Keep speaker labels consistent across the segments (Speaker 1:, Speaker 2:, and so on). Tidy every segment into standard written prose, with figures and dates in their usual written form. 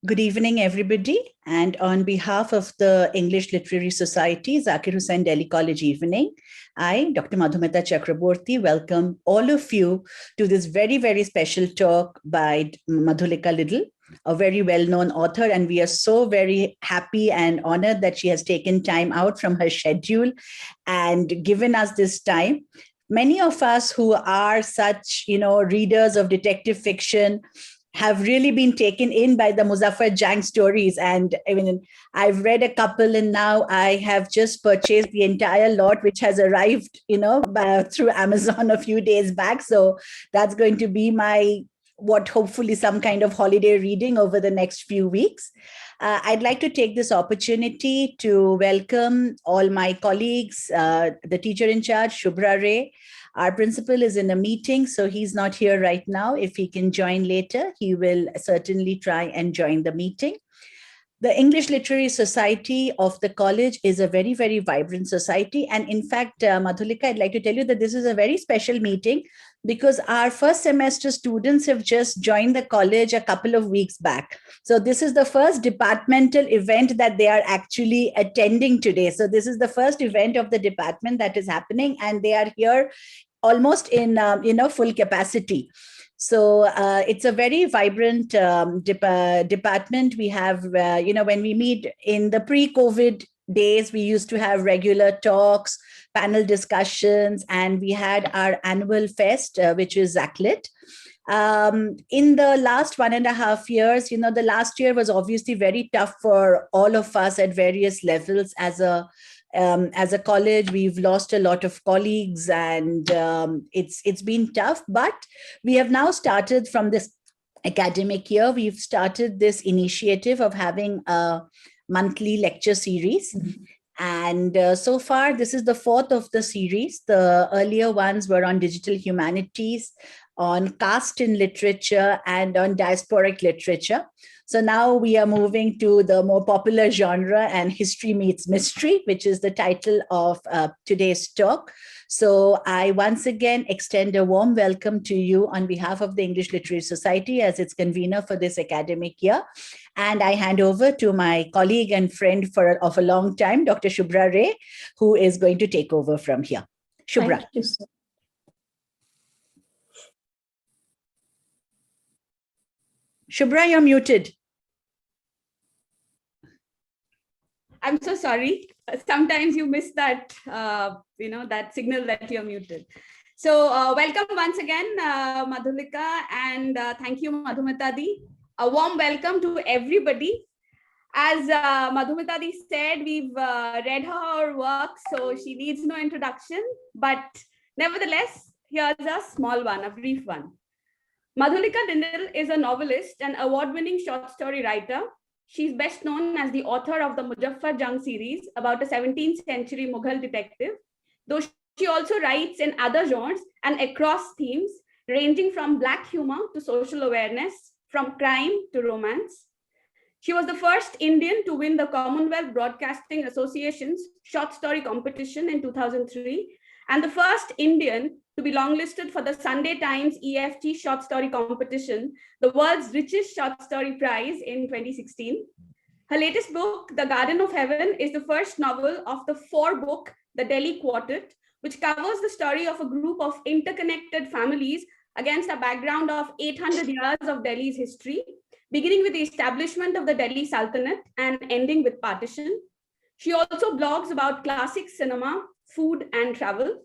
Speaker 1: Good evening, everybody. And on behalf of the English Literary Society, Zakir Hussain Delhi College Evening, I, Dr. Madhulika Chakraborty, welcome all of you to this very, very special talk by Madhulika Liddle, a very well-known author. And we are so very happy and honored that she has taken time out from her schedule and given us this time. Many of us who are such, readers of detective fiction have really been taken in by the Muzaffar Jang stories. And I mean, I've read a couple and now I have just purchased the entire lot, which has arrived, through Amazon a few days back. So that's going to be what hopefully some kind of holiday reading over the next few weeks. I'd like to take this opportunity to welcome all my colleagues, the teacher in charge, Shubhra Ray. Our principal is in a meeting, so he's not here right now. If he can join later, he will certainly try and join the meeting. The English Literary Society of the college is a very, very vibrant society. And in fact, Madhulika, I'd like to tell you that this is a very special meeting because our first semester students have just joined the college a couple of weeks back. So this is the first departmental event that they are actually attending today. So this is the first event of the department that is happening, and they are here almost in full capacity. So it's a very vibrant department. We have, when we meet in the pre-COVID days, we used to have regular talks, panel discussions, and we had our annual fest, which is ZACLIT. In the last 1.5 years, the last year was obviously very tough for all of us at various levels. As a college, we've lost a lot of colleagues, and it's been tough. But we have now started from this academic year. We've started this initiative of having a monthly lecture series. Mm-hmm. And so far, this is the fourth of the series. The earlier ones were on digital humanities, on caste in literature, and on diasporic literature. So now we are moving to the more popular genre and history meets mystery, which is the title of today's talk. So I once again extend a warm welcome to you on behalf of the English Literary Society as its convener for this academic year. And I hand over to my colleague and friend of a long time, Dr. Shubhra Ray, who is going to take over from here. Shubhra.
Speaker 2: Thank you, sir.
Speaker 1: Shubhra, you're muted.
Speaker 3: I'm so sorry. Sometimes you miss that, that signal that you're muted. So welcome once again, Madhulika, and thank you, Madhumitadi. A warm welcome to everybody. As Madhumitadi said, we've read her work, so she needs no introduction. But nevertheless, here's a small one, a brief one. Madhulika Liddle is a novelist and award-winning short story writer. She's best known as the author of the Muzaffar Jang series about a 17th century Mughal detective, though she also writes in other genres and across themes, ranging from black humor to social awareness, from crime to romance. She was the first Indian to win the Commonwealth Broadcasting Association's short story competition in 2003, and the first Indian to be longlisted for the Sunday Times EFG short story competition, the world's richest short story prize in 2016. Her latest book, The Garden of Heaven, is the first novel of the 4-book The Delhi Quartet, which covers the story of a group of interconnected families against a background of 800 years of Delhi's history, beginning with the establishment of the Delhi Sultanate and ending with partition. She also blogs about classic cinema, food, and travel.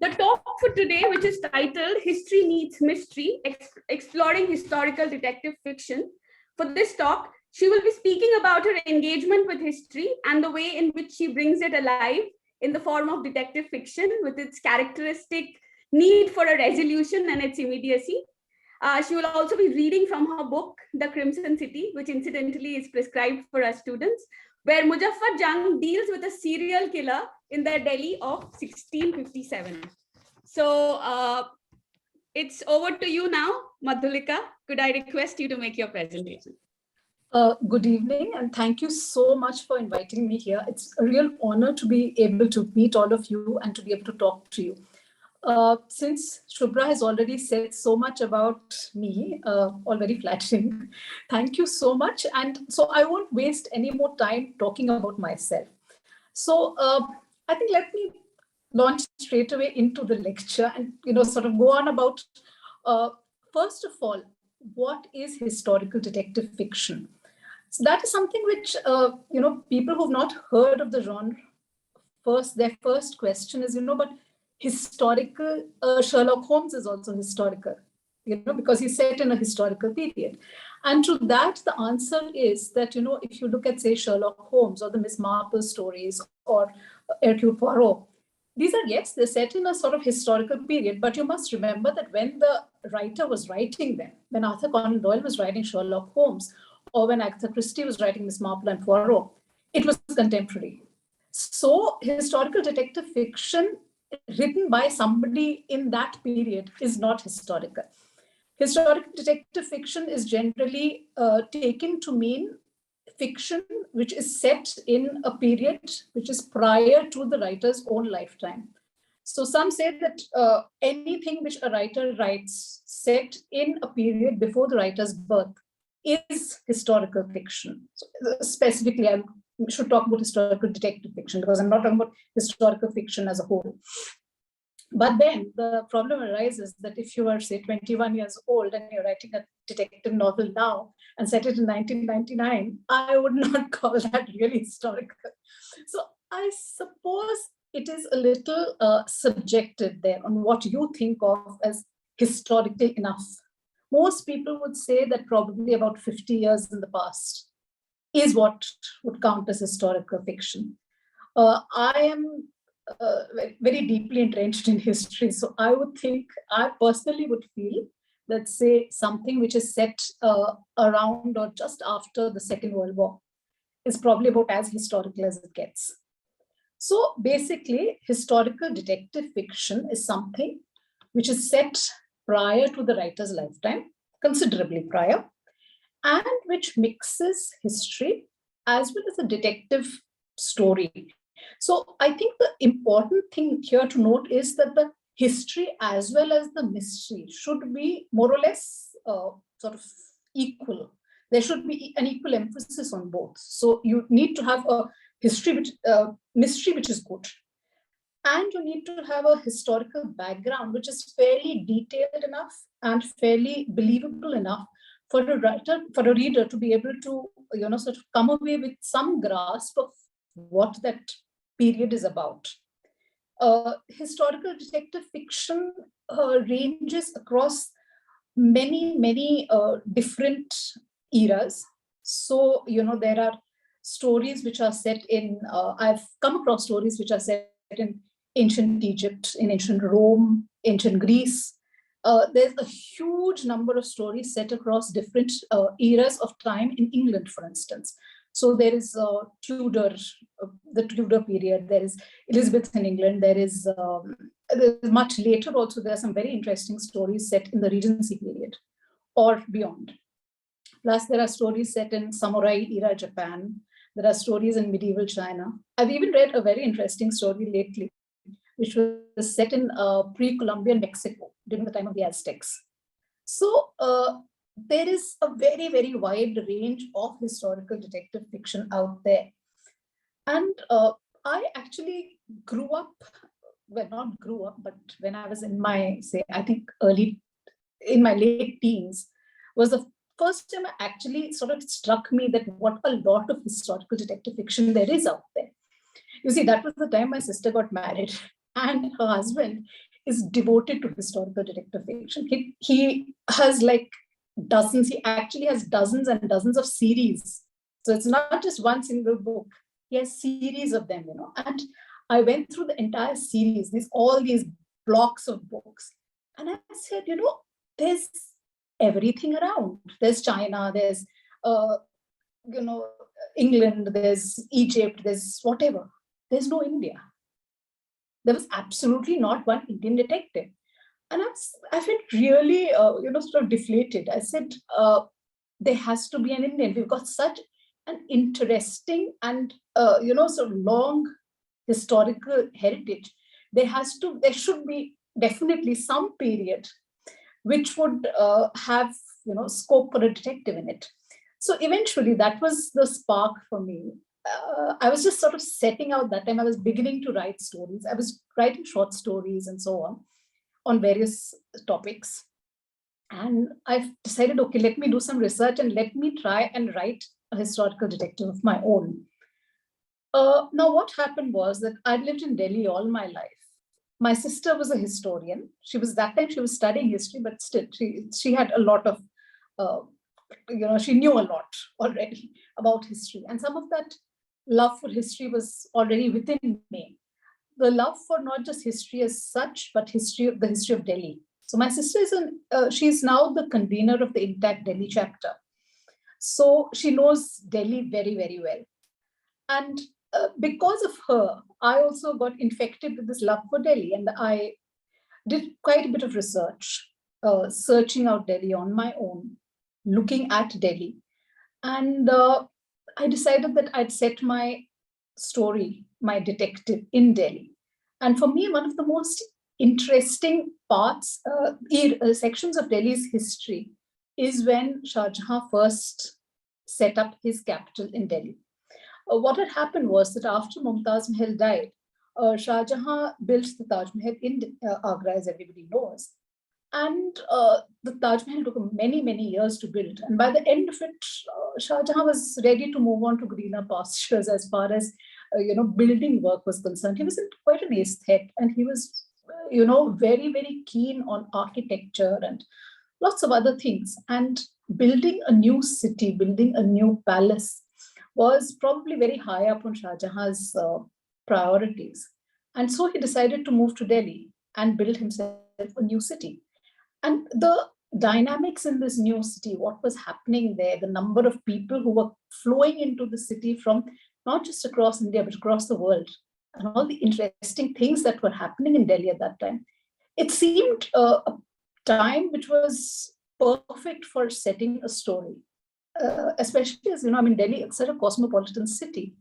Speaker 3: The talk for today, which is titled History Meets Mystery, Exploring Historical Detective Fiction. For this talk, she will be speaking about her engagement with history and the way in which she brings it alive in the form of detective fiction with its characteristic need for a resolution and its immediacy. She will also be reading from her book, The Crimson City, which incidentally is prescribed for our students, where Muzaffar Jang deals with a serial killer in the Delhi of 1657. So it's over to you now, Madhulika. Could I request you to make your presentation?
Speaker 2: Good evening, and thank you so much for inviting me here. It's a real honor to be able to meet all of you and to be able to talk to you. Since Shubhra has already said so much about me, all very flattering, thank you so much. And so I won't waste any more time talking about myself. So I think let me launch straight away into the lecture and sort of go on about, first of all, what is historical detective fiction? So that is something which people who've not heard of the genre, their first question is, but historical, Sherlock Holmes is also historical, because he's set in a historical period. And to that, the answer is that, if you look at, say, Sherlock Holmes or the Miss Marple stories or Hercule Poirot, these are, yes, they're set in a sort of historical period, but you must remember that when the writer was writing them, when Arthur Conan Doyle was writing Sherlock Holmes, or when Agatha Christie was writing Miss Marple and Poirot, it was contemporary. So historical detective fiction written by somebody in that period is not historical. Historical detective fiction is generally taken to mean fiction which is set in a period which is prior to the writer's own lifetime. So some say that anything which a writer writes set in a period before the writer's birth is historical fiction. So specifically, I should talk about historical detective fiction because I'm not talking about historical fiction as a whole. But then the problem arises that if you are, say, 21 years old and you're writing a detective novel now and set it in 1999, I would not call that really historical. So I suppose it is a little subjective there on what you think of as historical enough. Most people would say that probably about 50 years in the past is what would count as historical fiction. I am very deeply entrenched in history. So I personally would feel that, say, something which is set around or just after the Second World War is probably about as historical as it gets. So basically, historical detective fiction is something which is set prior to the writer's lifetime, considerably prior, and which mixes history as well as a detective story. So I think the important thing here to note is that the history as well as the mystery should be more or less sort of equal. There should be an equal emphasis on both. So you need to have a mystery which is good. And you need to have a historical background which is fairly detailed enough and fairly believable enough for a reader to be able to, sort of come away with some grasp of what that period is about. Historical detective fiction ranges across many different eras. So, there are stories which are set in, I've come across stories which are set in ancient Egypt, in ancient Rome, ancient Greece. There's a huge number of stories set across different eras of time in England, for instance. So there is the Tudor period, there is Elizabeth in England, there is much later also, there are some very interesting stories set in the Regency period or beyond. Plus there are stories set in samurai era Japan, there are stories in medieval China. I've even read a very interesting story lately, which was set in pre-Columbian Mexico during the time of the Aztecs. So there is a very wide range of historical detective fiction out there. And I actually grew up, well, not grew up, but when I was in my, say, I think in my late teens, was the first time I actually sort of struck me that what a lot of historical detective fiction there is out there. You see, that was the time my sister got married, and her husband is devoted to historical detective fiction. He has like dozens, he actually has dozens and dozens of series. So it's not just one single book. He has series of them, And I went through the entire series, all these blocks of books. And I said, there's everything around. There's China, there's, England, there's Egypt, there's whatever. There's no India. There was absolutely not one Indian detective. And I felt really, sort of deflated. I said, there has to be an Indian. We've got such an interesting and, sort of long historical heritage. There should be definitely some period which would have scope for a detective in it. So eventually that was the spark for me. I was just sort of setting out that time. I was beginning to write stories. I was writing short stories and so on various topics. And I decided, okay, let me do some research and let me try and write a historical detective of my own. Now, what happened was that I lived in Delhi all my life. My sister was a historian. She was studying history, but still she had a lot of, she knew a lot already about history. And some of that love for history was already within me. The love for not just history as such, but the history of Delhi. So my sister she's now the convener of the Untitled Chapter. So she knows Delhi very, very well. And because of her, I also got infected with this love for Delhi. And I did quite a bit of research, searching out Delhi on my own, looking at Delhi. And I decided that I'd set my story, my detective, in Delhi. And for me, one of the most interesting parts, sections of Delhi's history is when Shah Jahan first set up his capital in Delhi. What had happened was that after Mumtaz Mahal died, Shah Jahan built the Taj Mahal in Agra, as everybody knows. And the Taj Mahal took many, many years to build. And by the end of it, Shah Jahan was ready to move on to greener pastures as far as, building work was concerned. He was quite an aesthete, and he was, very, very keen on architecture and lots of other things. And building a new city, building a new palace was probably very high up on Shah Jahan's priorities. And so he decided to move to Delhi and build himself a new city. And the dynamics in this new city, what was happening there, the number of people who were flowing into the city from not just across India, but across the world, and all the interesting things that were happening in Delhi at that time. It seemed a time which was perfect for setting a story. Especially as Delhi, it's such a cosmopolitan city,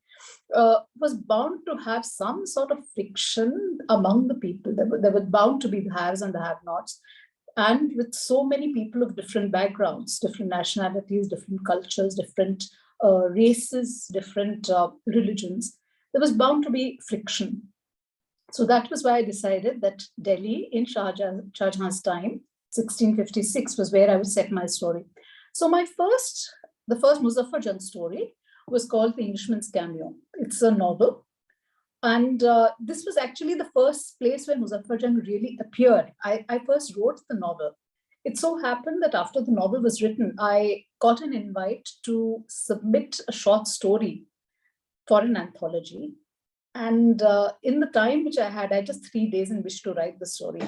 Speaker 2: was bound to have some sort of friction among the people. There were bound to be the haves and the have-nots. And with so many people of different backgrounds, different nationalities, different cultures, different races, different religions, there was bound to be friction. So that was why I decided that Delhi in Shah Jahan's time, 1656, was where I would set my story. So the first Muzaffar Jung story was called The Englishman's Cameo. It's a novel. And this was actually the first place where Muzaffar Jung really appeared. I first wrote the novel. It so happened that after the novel was written, I got an invite to submit a short story for an anthology. And in the time which I had just 3 days in which to write the story,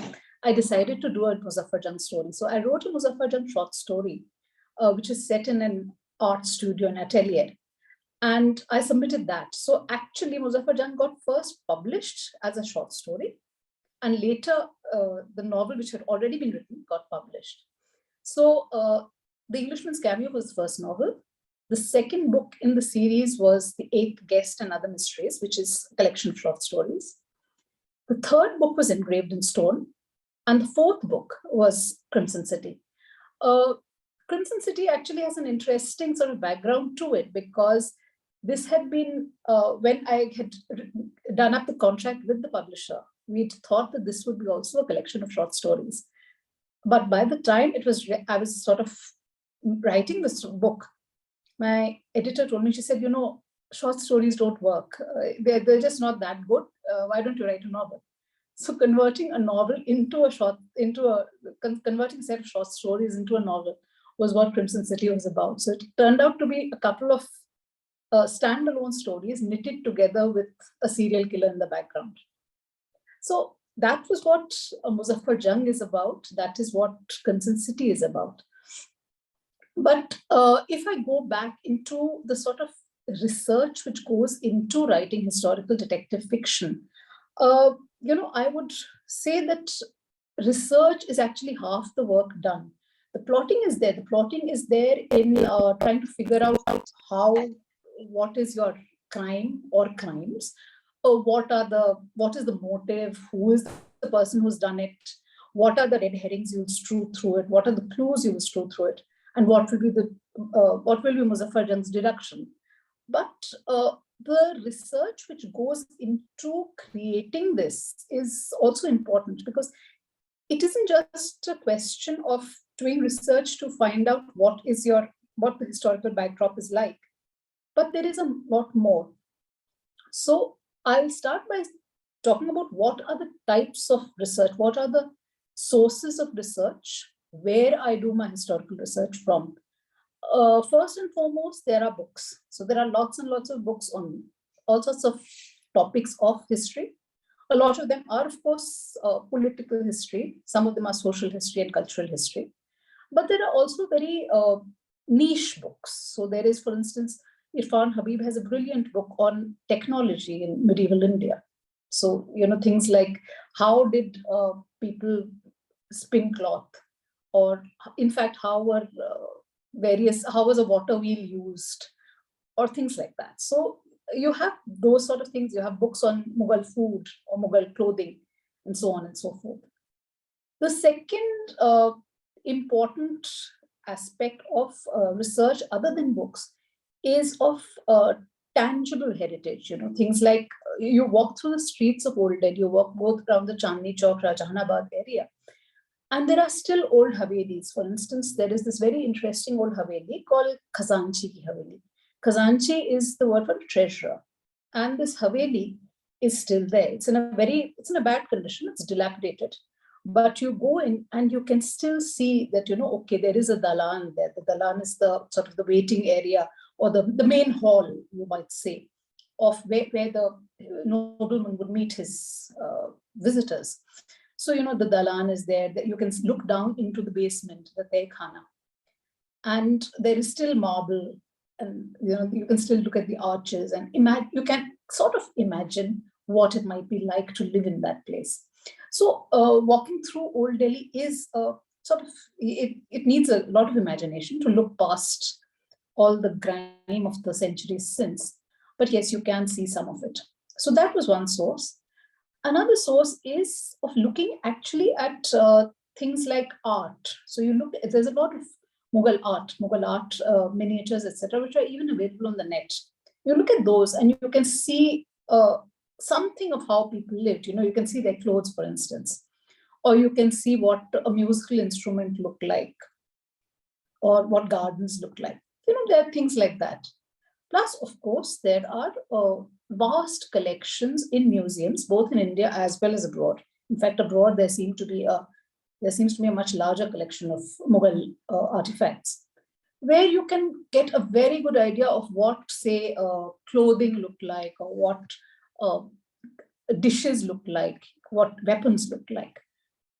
Speaker 2: I decided to do a Muzaffar Jung story. So I wrote a Muzaffar Jung short story, which is set in an art studio, an atelier. And I submitted that. So actually, Muzaffar Jung got first published as a short story. And later, the novel, which had already been written, got published. So The Englishman's Cameo was the first novel. The second book in the series was The Eighth Guest and Other Mysteries, which is a collection of short stories. The third book was Engraved in Stone. And the fourth book was Crimson City. Crimson City actually has an interesting sort of background to it, because this had been, when I had done up the contract with the publisher, we'd thought that this would be also a collection of short stories. But by the time I was sort of writing this book, my editor told me, she said, short stories don't work. They're just not that good. Why don't you write a novel? So converting a novel converting a set of short stories into a novel was what Crimson City was about. So it turned out to be a couple of standalone stories knitted together with a serial killer in the background. So that was what Muzaffar Jung is about. That is what Crimson City is about. But if I go back into the sort of research which goes into writing historical detective fiction, I would say that research is actually half the work done. The plotting is there. The plotting is there in trying to figure out what is your crime or crimes, what is the motive, who is the the person who's done it, what are the red herrings you'll strew through it, what are the clues you will strew through it, and what will be Muzaffar Jang's deduction. But the research which goes into creating this is also important, because it isn't just a question of doing research to find out what the historical backdrop is like, but there is a lot more. So I'll start by talking about what are the types of research, what are the sources of research, where I do my historical research from. First and foremost, there are books. So there are lots and lots of books on all sorts of topics of history. A lot of them are, of course, political history. Some of them are social history and cultural history. But there are also very niche books. So there is, for instance, Irfan Habib has a brilliant book on technology in medieval India. So, things like how did people spin cloth, or in fact, how was a water wheel used, or things like that. So you have those sort of things. You have books on Mughal food or Mughal clothing, and so on and so forth. The second important aspect of research, other than books, is of tangible heritage. Things like you walk through the streets of Old Delhi, you walk both around the Chandni Chowk, Jahanabad area, and there are still old Havelis. For instance, there is this very interesting old Haveli called Khazanchi ki Haveli. Khazanchi is the word for treasurer, and this Haveli is still there. It's in a bad condition. It's dilapidated, but you go in and you can still see that, okay, there is a dalan there. The dalan is the sort of the waiting area, or the main hall, you might say, of where the nobleman would meet his visitors. So, the dalan is there, that you can look down into the basement, the Tehkhana. And there is still marble, and you can still look at the arches, and you can sort of imagine what it might be like to live in that place. So walking through Old Delhi is it needs a lot of imagination to look past all the grime of the centuries since. But yes, you can see some of it. So that was one source. Another source is of looking actually at things like art. So there's a lot of Mughal art, miniatures, etc., which are even available on the net. You look at those and you can see something of how people lived. You can see their clothes, for instance, or you can see what a musical instrument looked like, or what gardens look like. There are things like that. Plus, of course, there are vast collections in museums, both in India as well as abroad. In fact, abroad there seems to be a much larger collection of Mughal artifacts, where you can get a very good idea of what, say, clothing looked like, or what dishes looked like, what weapons looked like.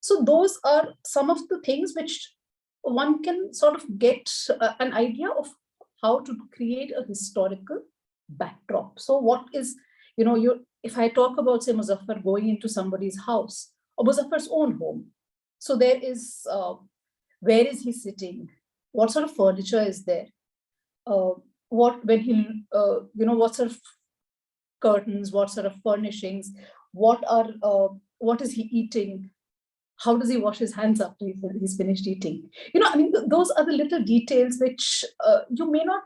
Speaker 2: So those are some of the things which one can sort of get an idea of how to create a historical backdrop. So what is, if I talk about, say, Muzaffar going into somebody's house, or Muzaffar's own home, so there is, where is he sitting? What sort of furniture is there? What sort of curtains, what sort of furnishings, what is he eating? How does he wash his hands after he's finished eating? Those are the little details which you may not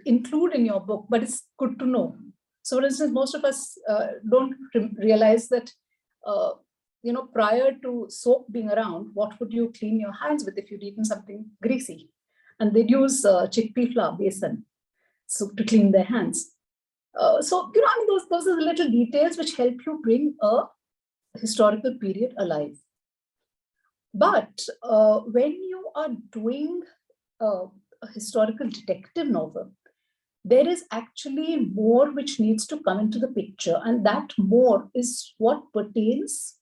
Speaker 2: include in your book, but it's good to know. So, for instance, most of us don't realize that, prior to soap being around, what would you clean your hands with if you'd eaten something greasy? And they'd use chickpea flour, besan, to clean their hands. Those are the little details which help you bring a historical period alive. But when you are doing a historical detective novel, there is actually more which needs to come into the picture, and that more is what pertains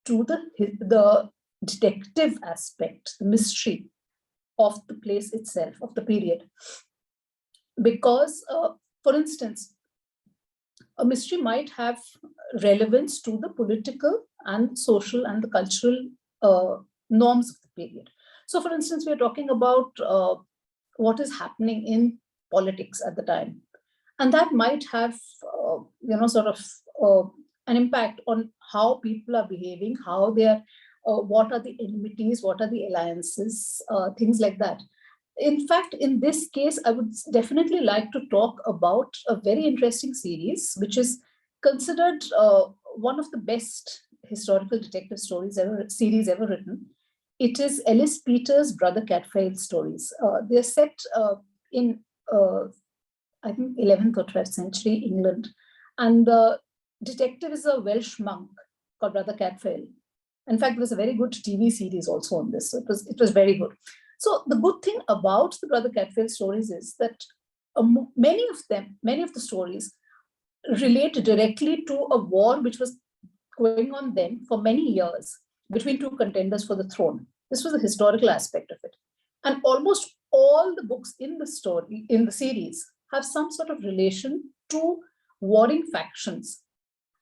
Speaker 2: to the detective aspect, the mystery of the place itself, of the period. Because, for instance, a mystery might have relevance to the political and social and the cultural norms of the period. So, for instance, we're talking about what is happening in politics at the time, and that might have, an impact on how people are behaving, how they are, what are the enmities, what are the alliances, things like that. In fact, in this case, I would definitely like to talk about a very interesting series, which is considered one of the best historical detective series ever written. It is Ellis Peters' Brother Catfail stories. They're set in, I think, 11th or 12th century England. And the detective is a Welsh monk called Brother Catfail. In fact, there was a very good TV series also on this. So it was very good. So the good thing about the Brother Catfail stories is that many of the stories relate directly to a war which was going on then for many years between two contenders for the throne. This was the historical aspect of it. And almost all the books in the story, in the series, have some sort of relation to warring factions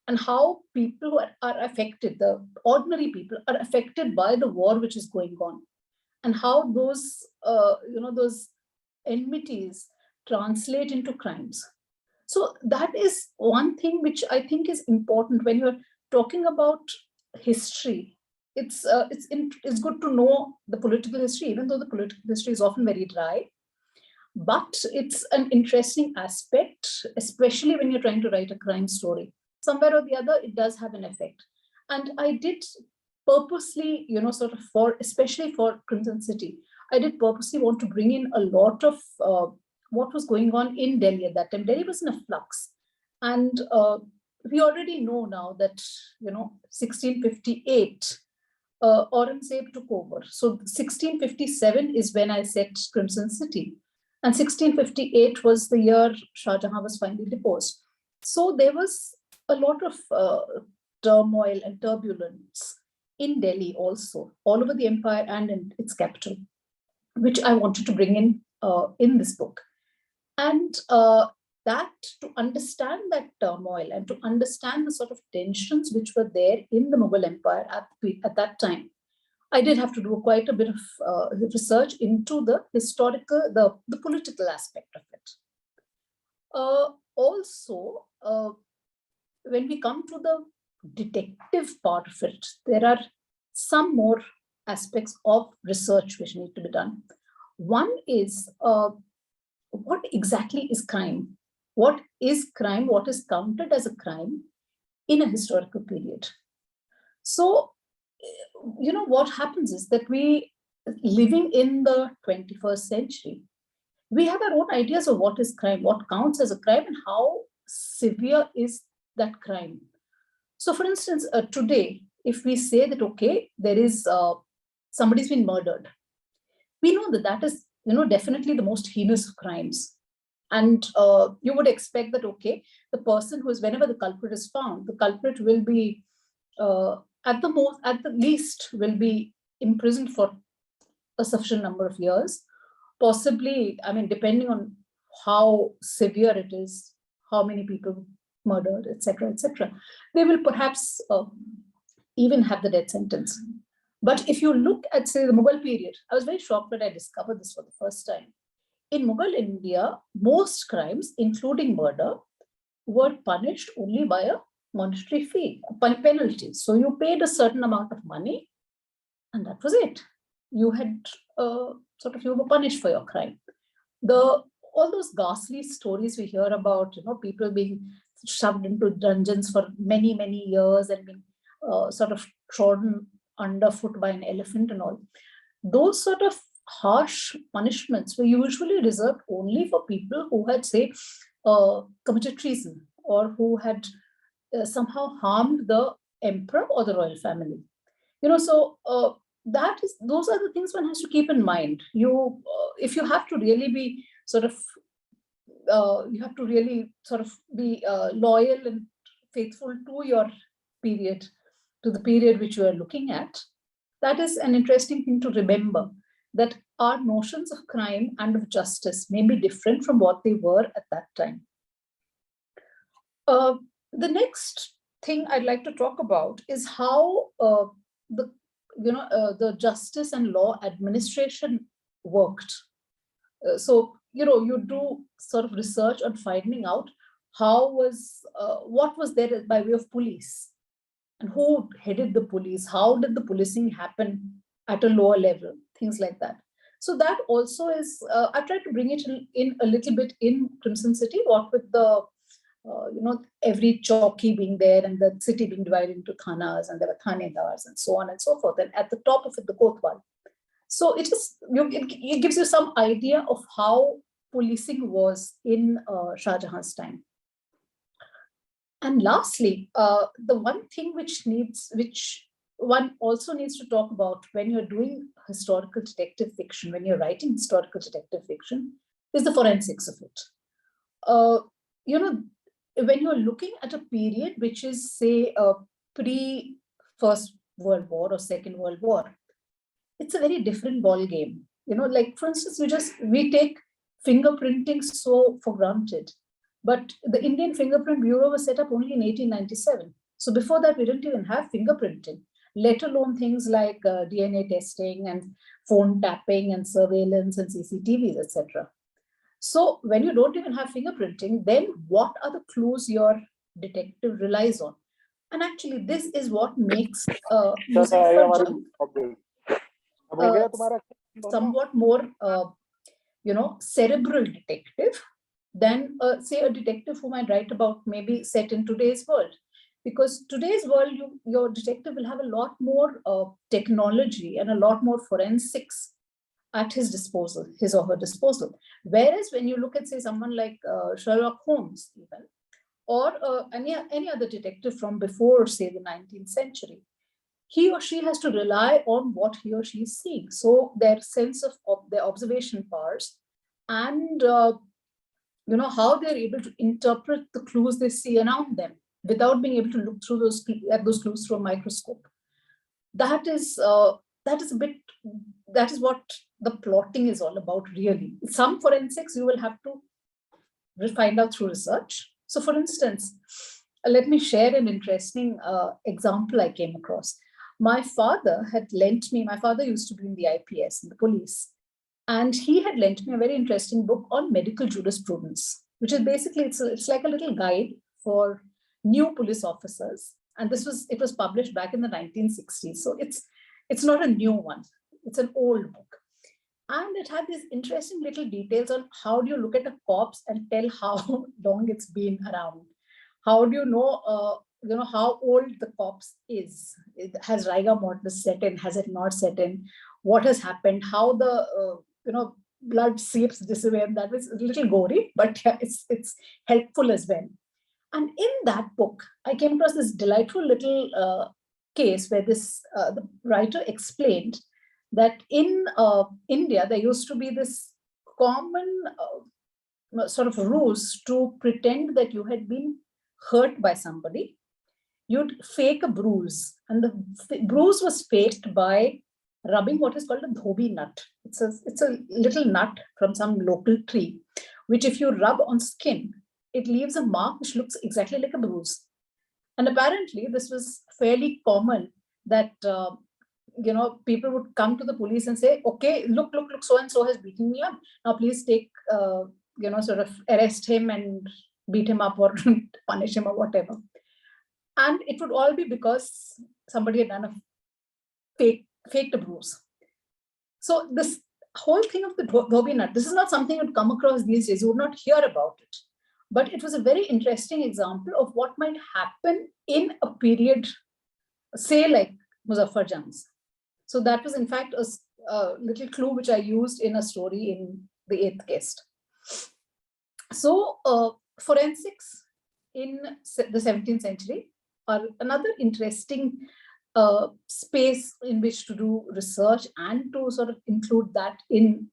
Speaker 2: and how people who are affected, the ordinary people, are affected by the war which is going on, and how those, those enmities translate into crimes. So that is one thing which I think is important when you're talking about history. It's good to know the political history, even though the political history is often very dry. But it's an interesting aspect, especially when you're trying to write a crime story. Somewhere or the other, it does have an effect. And I did purposely, especially for Crimson City, I did purposely want to bring in a lot of what was going on in Delhi at that time. Delhi was in a flux. And we already know now that, 1658, Aurangzeb took over. So 1657 is when I set Crimson City. And 1658 was the year Shah Jahan was finally deposed. So there was a lot of turmoil and turbulence in Delhi also, all over the empire and in its capital, which I wanted to bring in this book. And that, to understand that turmoil and to understand the sort of tensions which were there in the Mughal Empire at that time, I did have to do quite a bit of research into the historical, the political aspect of it. Also, when we come to the detective part of it, there are some more aspects of research which need to be done. One is, what exactly is crime? What is crime? What is counted as a crime in a historical period? So, what happens is that we, living in the 21st century, we have our own ideas of what is crime, what counts as a crime, and how severe is that crime. So, for instance, today, if we say that, okay, there is somebody's been murdered, we know that that is, definitely the most heinous of crimes. And you would expect that, okay, the person who is, whenever the culprit is found, the culprit will be, at the least, will be imprisoned for a sufficient number of years. Possibly, I mean, depending on how severe it is, how many people murdered, etc., they will perhaps even have the death sentence. But if you look at, say, the Mughal period, I was very shocked when I discovered this for the first time. In Mughal India, most crimes, including murder, were punished only by a monetary fee, penalty. So you paid a certain amount of money, and that was it. You had you were punished for your crime. All those ghastly stories we hear about, people being shoved into dungeons for many, many years and being trodden underfoot by an elephant and all. Those sort of harsh punishments were usually reserved only for people who had, say, committed treason, or who had somehow harmed the emperor or the royal family. So those are the things one has to keep in mind. If you have to really be you have to really be loyal and faithful to your period, to the period which you are looking at. That is an interesting thing to remember, that our notions of crime and of justice may be different from what they were at that time. The next thing I'd like to talk about is how the justice and law administration worked. So you do sort of research on finding out what was there by way of police, and who headed the police? How did the policing happen at a lower level? Things like that. So that also is, I tried to bring it in a little bit in Crimson City, what with the, every chowki being there and the city being divided into thanas, and there were thanedars and so on and so forth. And at the top of it, the Kotwal. So it gives you some idea of how policing was in Shah Jahan's time. And lastly, the one thing which one also needs to talk about when you're doing historical detective fiction, when you're writing historical detective fiction, is the forensics of it. When you're looking at a period which is, say, pre-First World War or Second World War, it's a very different ball game. Like, for instance, we take fingerprinting so for granted. But the Indian Fingerprint Bureau was set up only in 1897. So before that, we didn't even have fingerprinting, let alone things like DNA testing and phone tapping and surveillance and CCTVs, etc. So when you don't even have fingerprinting, then what are the clues your detective relies on? And actually, this is what makes somewhat more, cerebral detective than, say, a detective who might write about maybe set in today's world. Because today's world, your detective will have a lot more technology and a lot more forensics at his or her disposal. Whereas when you look at, say, someone like Sherlock Holmes, even, or any other detective from before, say, the 19th century, he or she has to rely on what he or she is seeing. So their sense of their observation powers and how they're able to interpret the clues they see around them without being able to look through those clues through a microscope. That is what the plotting is all about, really. Some forensics you will have to find out through research. So, for instance, let me share an interesting example I came across. My father used to be in the IPS, in the police, and he had lent me a very interesting book on medical jurisprudence, which is basically, it's like a little guide for new police officers. And it was published back in the 1960s. So it's not a new one, it's an old book. And it had these interesting little details on how do you look at a corpse and tell how long it's been around. How do you know, how old the corpse is? Has rigor mortis set in? Has it not set in? What has happened? How the blood seeps this way, and that was a little gory, but yeah, it's helpful as well. And in that book, I came across this delightful little case where the writer explained that in India, there used to be this common sort of ruse to pretend that you had been hurt by somebody. You'd fake a bruise, and the bruise was faked by rubbing what is called a dhobi nut. It's a little nut from some local tree, which if you rub on skin, it leaves a mark which looks exactly like a bruise. And apparently this was fairly common that, people would come to the police and say, okay, look, so-and-so has beaten me up. Now please take, sort of arrest him and beat him up or punish him or whatever. And it would all be because somebody had done a faked a bruise. So this whole thing of the dhobi nut, this is not something you'd come across these days. You would not hear about it. But it was a very interesting example of what might happen in a period, say, like Muzaffar Jang's. So that was, in fact, a little clue which I used in a story in The Eighth Guest. So forensics in the 17th century are another interesting space in which to do research and to sort of include that in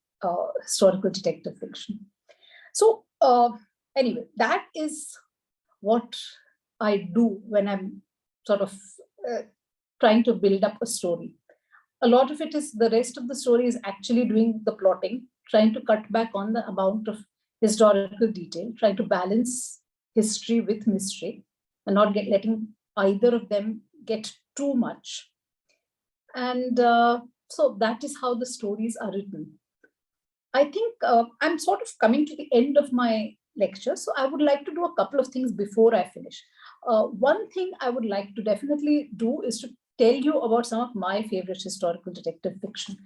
Speaker 2: historical detective fiction. So anyway, that is what I do when I'm sort of trying to build up a story. A lot of it is, the rest of the story is actually doing the plotting, trying to cut back on the amount of historical detail, trying to balance history with mystery and not letting either of them get too much. And so that is how the stories are written. I think I'm sort of coming to the end of my lecture. So I would like to do a couple of things before I finish. One thing I would like to definitely do is to tell you about some of my favorite historical detective fiction.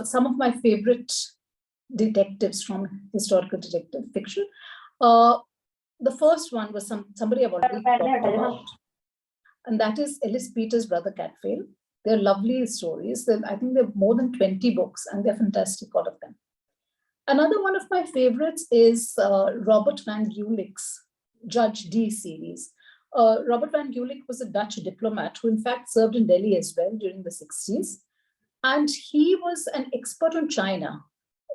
Speaker 2: Some of my favorite detectives from historical detective fiction. The first one was somebody I've already talked about, and that is Ellis Peters' Brother Catfail. They're lovely stories. I think there are more than 20 books, and they're fantastic, all of them. Another one of my favorites is Robert Van Gulik's Judge D series. Robert Van Gulik was a Dutch diplomat who in fact served in Delhi as well during the 60s. And he was an expert on China.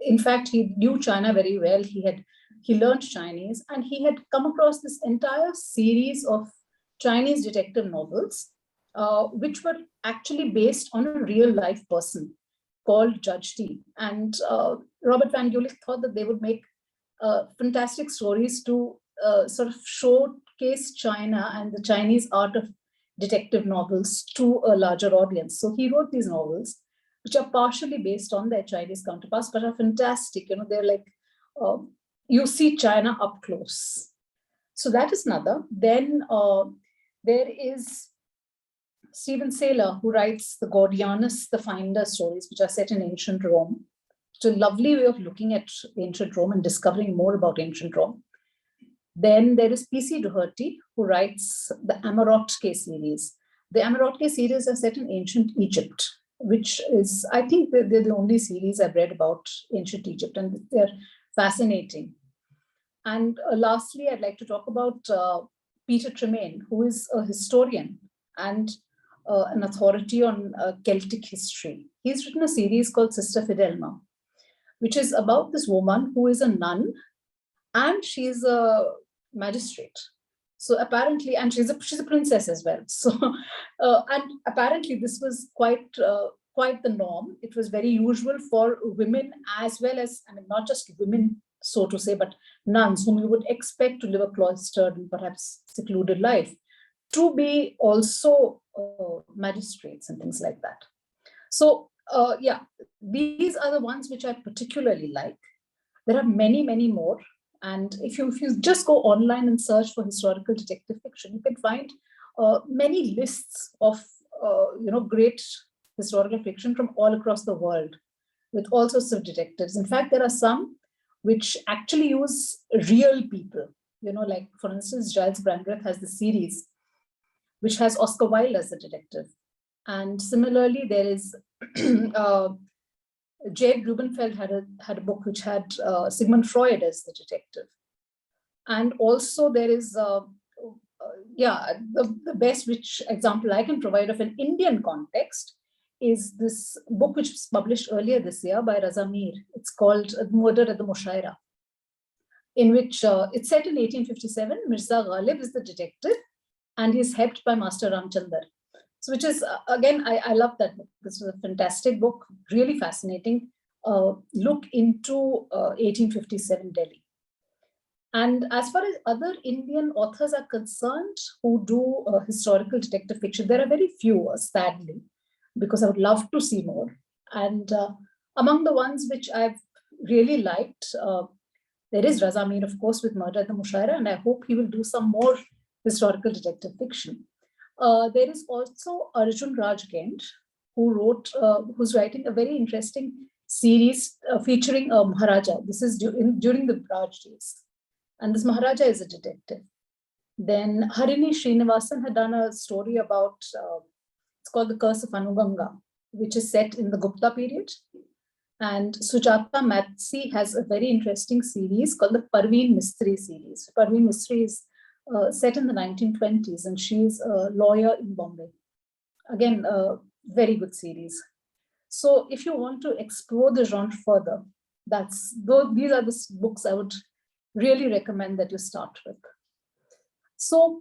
Speaker 2: In fact, he knew China very well. He learned Chinese, and he had come across this entire series of Chinese detective novels, which were actually based on a real life person called Judge T. And Robert Van Gulik thought that they would make fantastic stories to sort of showcase China and the Chinese art of detective novels to a larger audience. So he wrote these novels, which are partially based on their Chinese counterparts, but are fantastic. You know, they're like, you see China up close. So that is another. Then there is Stephen Saylor, who writes the Gordianus the Finder stories, which are set in ancient Rome. It's a lovely way of looking at ancient Rome and discovering more about ancient Rome. Then there is P.C. Doherty, who writes the Amarotke series. The Amarotke series are set in ancient Egypt, which is, I think they're the only series I've read about ancient Egypt, and they're fascinating. And lastly, I'd like to talk about Peter Tremaine, who is a historian and an authority on Celtic history. He's written a series called Sister Fidelma, which is about this woman who is a nun, and she's a magistrate. So apparently, and she's a princess as well. So, and apparently this was quite the norm. It was very usual for women as well as, I mean, not just women, so to say, but nuns whom you would expect to live a cloistered and perhaps secluded life, to be also magistrates and things like that. So yeah, these are the ones which I particularly like. There are many, many more. And if you just go online and search for historical detective fiction, you can find many lists of great historical fiction from all across the world with all sorts of detectives. In fact, there are some which actually use real people. You know, like for instance, Giles Brandreth has the series which has Oscar Wilde as the detective. And similarly, there is J. Grubenfeld had a book which had Sigmund Freud as the detective. And also there is, the best which example I can provide of an Indian context is this book which was published earlier this year by Raza Mir. It's called Murder at the Mushaira, in which it's set in 1857. Mirza Ghalib is the detective, and he's helped by Master Ramchandar. So which is, again, I love that book. This is a fantastic book, really fascinating look into 1857 Delhi. And as far as other Indian authors are concerned who do historical detective fiction, there are very few, sadly, because I would love to see more. And among the ones which I've really liked, there is Raza Mir, of course, with Murder at the Mushaira, and I hope he will do some more historical detective fiction. There is also Arjun Raj Gent, who's writing a very interesting series featuring a Maharaja. This is during the Raj days. And this Maharaja is a detective. Then Harini Srinivasan had done a story about, it's called The Curse of Anuganga, which is set in the Gupta period. And Sujata Matsy has a very interesting series called the Parveen Mistry series. Parveen Mistry is set in the 1920s, and she's a lawyer in Bombay. Again, a very good series. So if you want to explore the genre further, these are the books I would really recommend that you start with. So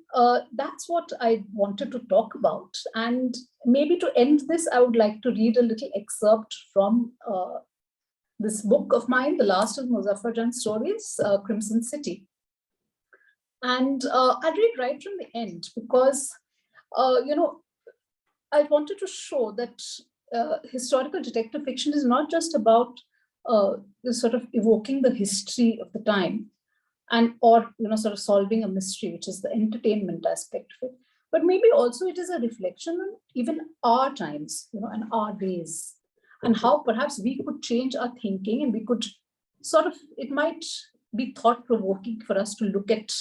Speaker 2: that's what I wanted to talk about. And maybe to end this, I would like to read a little excerpt from this book of mine, the last of Muzaffar Jan's stories, Crimson City. And I'll read right from the end because, I wanted to show that historical detective fiction is not just about sort of evoking the history of the time, and or sort of solving a mystery, which is the entertainment aspect of it. But maybe also it is a reflection on even our times, and our days, and how perhaps we could change our thinking, and we could it might be thought-provoking for us to look at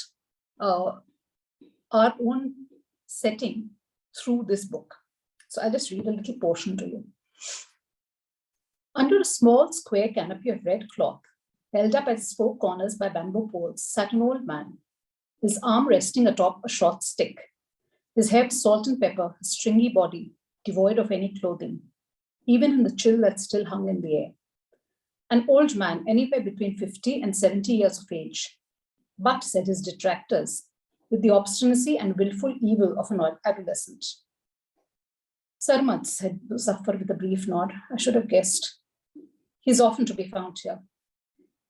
Speaker 2: our own setting through this book. So I'll just read a little portion to you. Under a small square canopy of red cloth, held up at its four corners by bamboo poles, sat an old man, his arm resting atop a short stick, his hair salt and pepper, his stringy body devoid of any clothing, even in the chill that still hung in the air. An old man, anywhere between 50 and 70 years of age, but, said his detractors, with the obstinacy and willful evil of an adolescent. Sarmad, said Muzaffar with a brief nod. I should have guessed. He's often to be found here.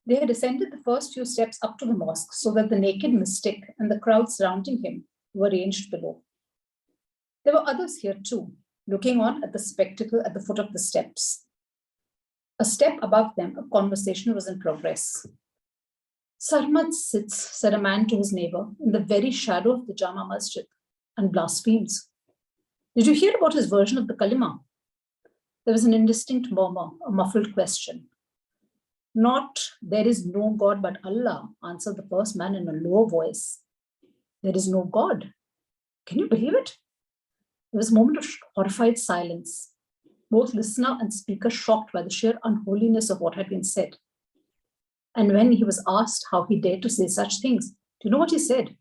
Speaker 2: They had ascended the first few steps up to the mosque so that the naked mystic and the crowd surrounding him were ranged below. There were others here too, looking on at the spectacle at the foot of the steps. A step above them, a conversation was in progress. Sarmad sits, said a man to his neighbor, in the very shadow of the Jama Masjid and blasphemes. Did you hear about his version of the Kalima? There was an indistinct murmur, a muffled question. Not, there is no God but Allah, answered the first man in a low voice. There is no God. Can you believe it? There was a moment of horrified silence, both listener and speaker shocked by the sheer unholiness of what had been said. And when he was asked how he dared to say such things, do you know what he said?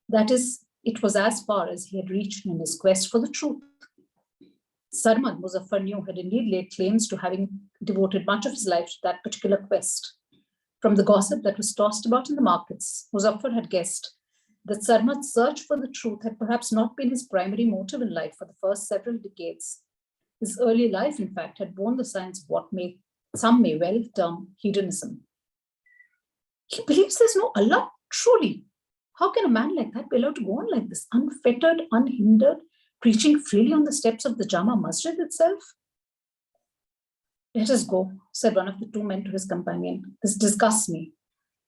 Speaker 2: That is, it was as far as he had reached in his quest for the truth. Sarmad, Muzaffar knew, had indeed laid claims to having devoted much of his life to that particular quest. From the gossip that was tossed about in the markets, Muzaffar had guessed that Sarmad's search for the truth had perhaps not been his primary motive in life for the first several decades. His early life, in fact, had borne the signs of what some may well term hedonism. He believes there's no Allah, truly. How can a man like that be allowed to go on like this, unfettered, unhindered, preaching freely on the steps of the Jama Masjid itself? Let us go, said one of the two men to his companion. This disgusts me.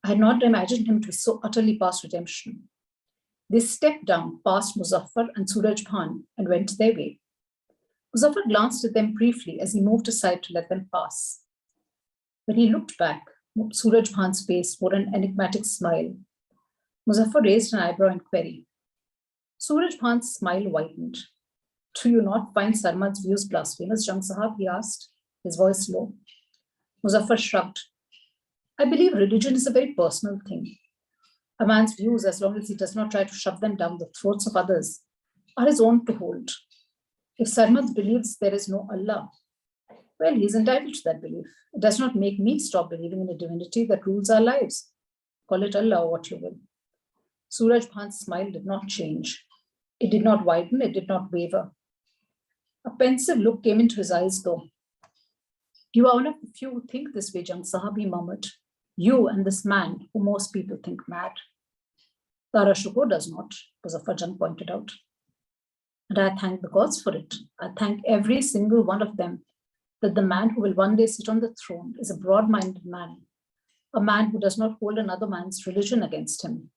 Speaker 2: I had not imagined him to be so utterly past redemption. They stepped down past Muzaffar and Suraj Bhan and went their way. Muzaffar glanced at them briefly as he moved aside to let them pass. When he looked back, Suraj Bhan's face wore an enigmatic smile. Muzaffar raised an eyebrow in query. Suraj Bhan's smile widened. Do you not find Sarmad's views blasphemous, Jung Sahab? He asked, his voice low. Muzaffar shrugged. I believe religion is a very personal thing. A man's views, as long as he does not try to shove them down the throats of others, are his own to hold. If Sarmad believes there is no Allah, well, he is entitled to that belief. It does not make me stop believing in a divinity that rules our lives. Call it Allah or what you will. Suraj Bhan's smile did not change. It did not widen, it did not waver. A pensive look came into his eyes, though. You are one of the few who think this way, Jung Sahab, he murmured. You and this man, who most people think mad. Dara Shukor does not, Muzaffar Jung pointed out. And I thank the gods for it. I thank every single one of them that the man who will one day sit on the throne is a broad-minded man, a man who does not hold another man's religion against him.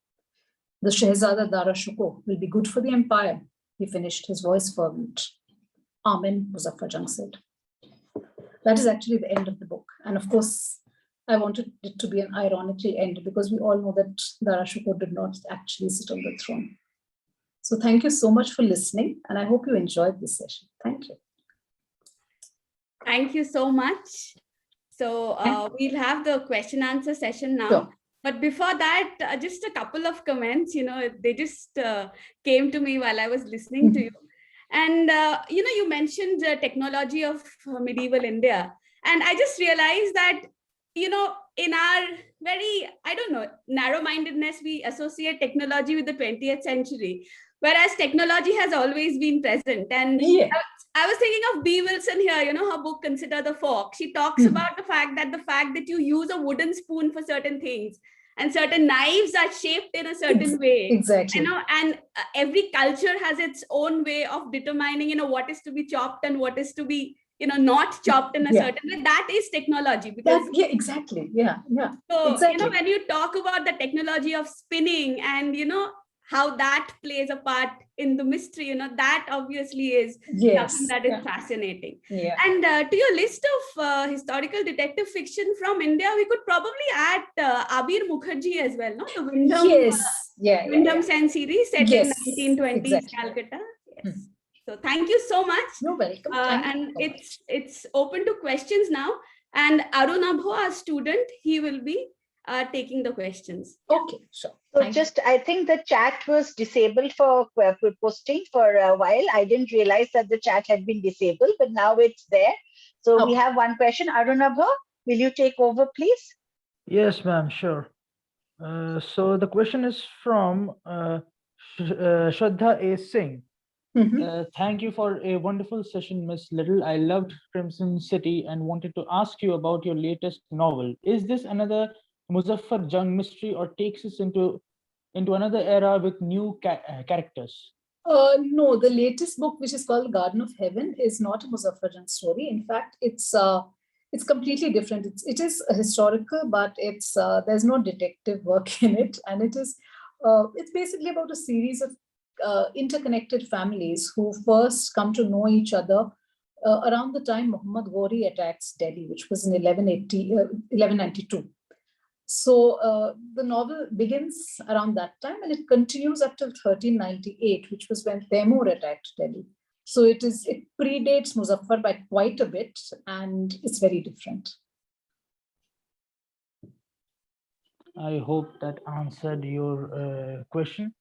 Speaker 2: The Shehzada Dara Shukor will be good for the empire, he finished, his voice fervent. Amen, Muzaffar Jung said. That is actually the end of the book. And of course, I wanted it to be an ironically end because we all know that Dara Shukor did not actually sit on the throne. So thank you so much for listening, and I hope you enjoyed this session. Thank you.
Speaker 3: Thank you so much. So we'll have the question answer session now.
Speaker 2: Sure.
Speaker 3: But before that, just a couple of comments, they just came to me while I was listening to you. And, you mentioned the technology of medieval India. And I just realized that, in our very, narrow-mindedness, we associate technology with the 20th century, whereas technology has always been present. And
Speaker 2: Yeah.
Speaker 3: I was thinking of B. Wilson here, her book, Consider the Fork. She talks about the fact that you use a wooden spoon for certain things and certain knives are shaped in a certain way.
Speaker 2: Exactly.
Speaker 3: And every culture has its own way of determining, what is to be chopped and what is to be, not chopped in a
Speaker 2: Yeah.
Speaker 3: certain way. That is technology. Because
Speaker 2: Yeah, exactly. Yeah.
Speaker 3: so,
Speaker 2: exactly.
Speaker 3: when you talk about the technology of spinning and, how that plays a part in the mystery, that obviously is something that is fascinating.
Speaker 2: Yeah.
Speaker 3: And to your list of historical detective fiction from India, we could probably add Abir Mukherjee as well, no? The Wyndham Sen series set in 1920s Calcutta. Yes. So thank you so much.
Speaker 2: You're welcome.
Speaker 3: And it's open to questions now. And Arunabho, our student, he will be taking the questions.
Speaker 2: Okay, sure.
Speaker 4: So I think the chat was disabled for posting for a while. I didn't realize that the chat had been disabled, but now it's there. So we have one question. Arunabha, will you take over, please?
Speaker 5: Yes, ma'am, sure. So the question is from Shraddha A. Singh. Thank you for a wonderful session, Miss Liddle. I loved Crimson City and wanted to ask you about your latest novel. Is this another Muzaffar Jung mystery or takes us into another era with new characters?
Speaker 2: No, the latest book, which is called Garden of Heaven, is not a Muzaffar Jung story. In fact, it's completely different. It is a historical, but there's no detective work in it, and it's basically about a series of interconnected families who first come to know each other around the time Muhammad Ghori attacks Delhi, which was in 1192. So the novel begins around that time and it continues up till 1398, which was when Taimur attacked Delhi. So it predates Muzaffar by quite a bit and it's very different.
Speaker 5: I hope that answered your question.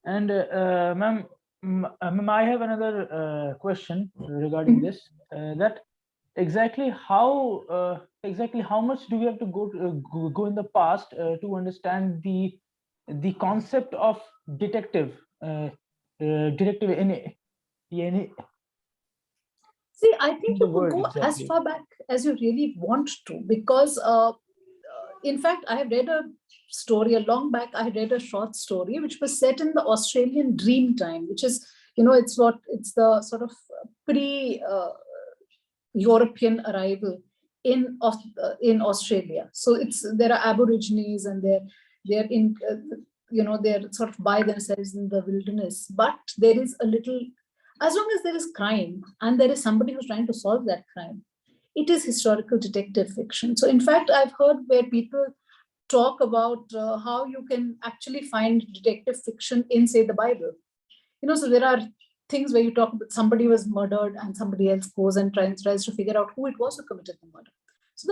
Speaker 5: And ma'am, I have another question regarding this. That exactly how much do we have to go in the past to understand the concept of detective in
Speaker 2: See, I think you could go as far back as you really want to, because in fact, I have read a story a long back. I read a short story which was set in the Australian dream time, which is, it's the sort of pre-European arrival in Australia. So there are Aborigines and they're in, they're sort of by themselves in the wilderness. But there is a little, as long as there is crime and there is somebody who's trying to solve that crime, it is historical detective fiction. So in fact, I've heard where people talk about how you can actually find detective fiction in, say, the Bible. So there are things where you talk about somebody was murdered and somebody else goes and tries to figure out who it was who committed the murder. So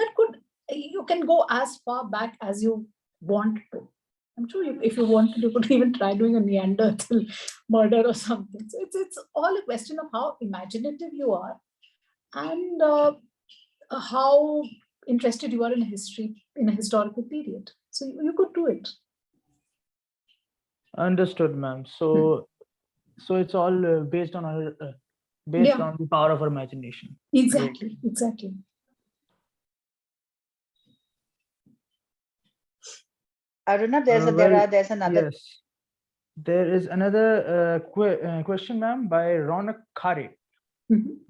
Speaker 2: you can go as far back as you want to. I'm sure if you wanted, you could even try doing a Neanderthal murder or something. So it's all a question of how imaginative you are and how interested you are in a historical period. So you could do it.
Speaker 5: Understood, ma'am. So it's all based on on the power of our imagination.
Speaker 2: Exactly.
Speaker 4: Aruna, there's another.
Speaker 5: Yes, there is another question, ma'am, by Ronak Khare.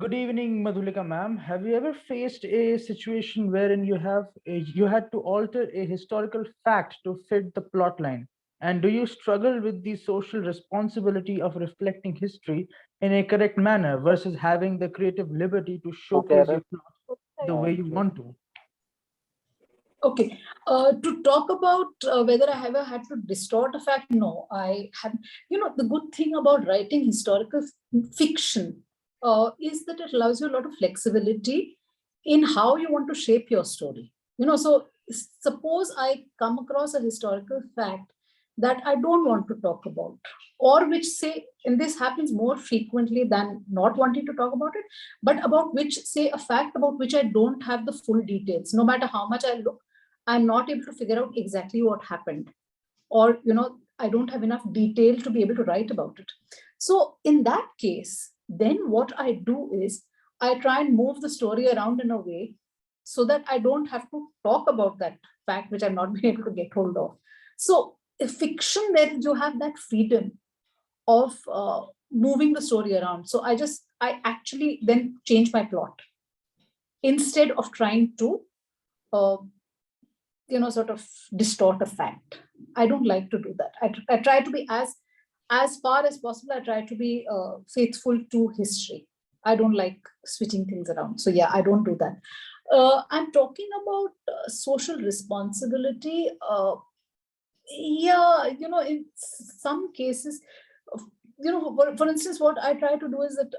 Speaker 5: Good evening, Madhulika ma'am. Have you ever faced a situation wherein you had to alter a historical fact to fit the plot line? And do you struggle with the social responsibility of reflecting history in a correct manner versus having the creative liberty to showcase your plot the way you want to?
Speaker 2: Okay, to talk about whether I ever had to distort a fact, no, I haven't. The good thing about writing historical fiction is that it allows you a lot of flexibility in how you want to shape your story. So suppose I come across a historical fact that I don't want to talk about, or which say, and this happens more frequently than not wanting to talk about it, but about which, say, a fact about which I don't have the full details. No matter how much I look, I'm not able to figure out exactly what happened, or, I don't have enough detail to be able to write about it. So in that case, then what I do is I try and move the story around in a way so that I don't have to talk about that fact which I've not been able to get hold of. So in fiction, then you have that freedom of moving the story around. So I actually then change my plot. instead of trying to, sort of distort a fact. I don't like to do that. I try to be as far as possible. I try to be faithful to history. I don't like switching things around. So yeah, I don't do that. I'm talking about social responsibility. Yeah, in some cases, for instance, what I try to do is that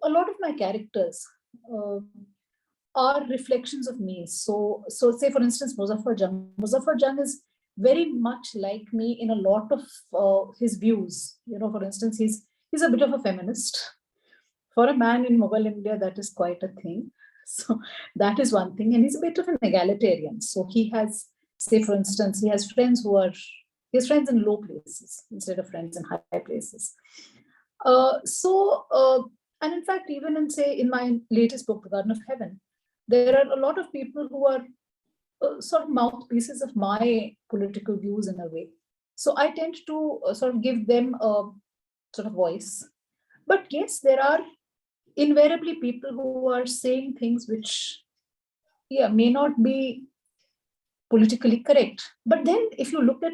Speaker 2: a lot of my characters are reflections of me. So say for instance, Muzaffar Jung is very much like me in a lot of his views. For instance, he's a bit of a feminist. For a man in Mughal India, that is quite a thing. So that is one thing. And he's a bit of an egalitarian. So he has, say for instance, he has friends in low places instead of friends in high places. And in fact, even in my latest book, The Garden of Heaven, there are a lot of people who are sort of mouthpieces of my political views in a way. So I tend to sort of give them a sort of voice. But yes, there are invariably people who are saying things which, may not be politically correct. But then if you look at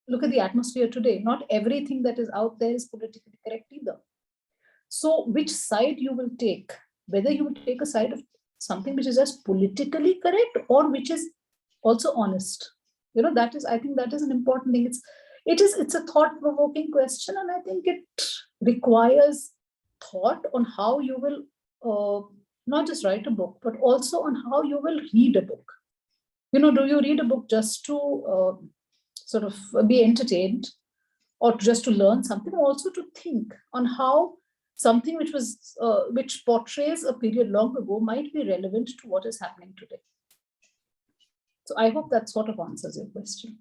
Speaker 2: the atmosphere today, not everything that is out there is politically correct either. So which side you will take, whether you will take a side of something which is just politically correct or which is also honest, I think that is an important thing. It's a thought-provoking question, and I think it requires thought on how you will not just write a book, but also on how you will read a book. Do you read a book just to sort of be entertained or just to learn something, or also to think on how something which portrays a period long ago might be relevant to what is happening today? So I hope that sort of answers your question.